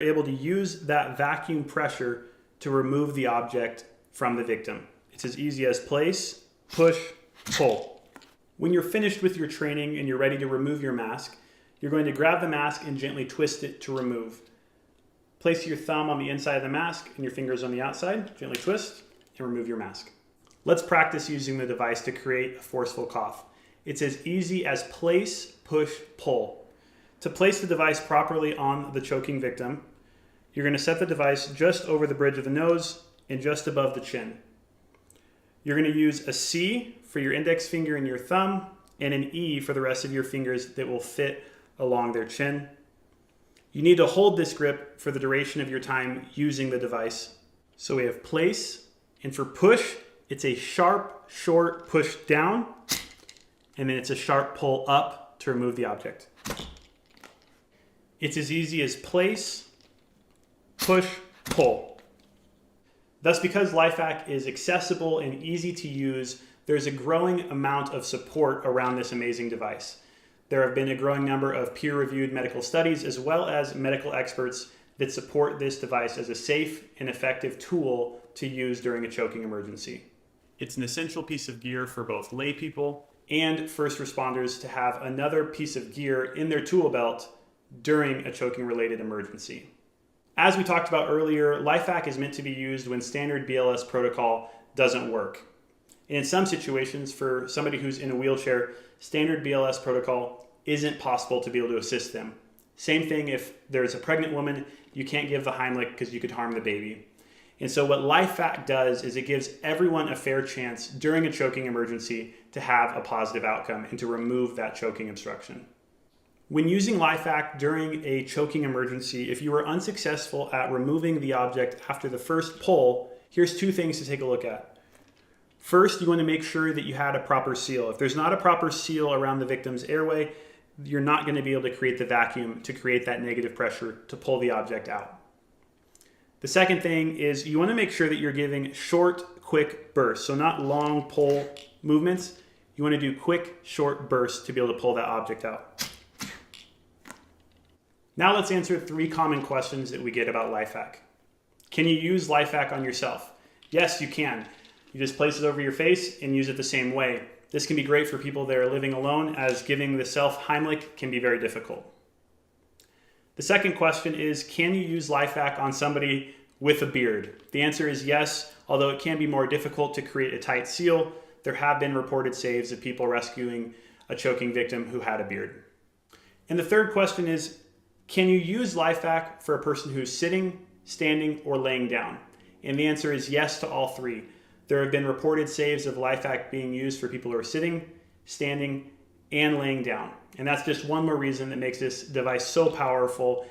able to use that vacuum pressure to remove the object from the victim. It's as easy as place, push, pull. When you're finished with your training and you're ready to remove your mask, you're going to grab the mask and gently twist it to remove. Place your thumb on the inside of the mask and your fingers on the outside, gently twist, and remove your mask. Let's practice using the device to create a forceful cough. It's as easy as place, push, pull. To place the device properly on the choking victim, you're going to set the device just over the bridge of the nose and just above the chin. You're going to use a C for your index finger and your thumb, and an E for the rest of your fingers that will fit along their chin. You need to hold this grip for the duration of your time using the device. So we have place, and for push, it's a sharp, short push down, and then it's a sharp pull up to remove the object. It's as easy as place, push, pull. Thus, because LifeHack is accessible and easy to use, there's a growing amount of support around this amazing device. There have been a growing number of peer-reviewed medical studies as well as medical experts that support this device as a safe and effective tool to use during a choking emergency. It's an essential piece of gear for both lay people and first responders to have another piece of gear in their tool belt during a choking-related emergency. As we talked about earlier, LifeHack is meant to be used when standard BLS protocol doesn't work. And in some situations, for somebody who's in a wheelchair, standard BLS protocol isn't possible to be able to assist them. Same thing if there's a pregnant woman, you can't give the Heimlich because you could harm the baby. And so what LifeHack does is it gives everyone a fair chance during a choking emergency to have a positive outcome and to remove that choking obstruction. When using LifeHack during a choking emergency, if you were unsuccessful at removing the object after the first pull, here's two things to take a look at. First, you want to make sure that you had a proper seal. If there's not a proper seal around the victim's airway, you're not going to be able to create the vacuum to create that negative pressure to pull the object out. The second thing is you want to make sure that you're giving short, quick bursts. So not long pull movements. You want to do quick, short bursts to be able to pull that object out. Now let's answer 3 common questions that we get about LifeHack. Can you use LifeHack on yourself? Yes, you can. You just place it over your face and use it the same way. This can be great for people that are living alone, as giving the self Heimlich can be very difficult. The second question is, can you use LifeHack on somebody with a beard? The answer is yes, although it can be more difficult to create a tight seal. There have been reported saves of people rescuing a choking victim who had a beard. And the third question is, can you use LifeHack for a person who's sitting, standing, or laying down? And the answer is yes to all 3. There have been reported saves of LifeHack being used for people who are sitting, standing, and laying down. And that's just one more reason that makes this device so powerful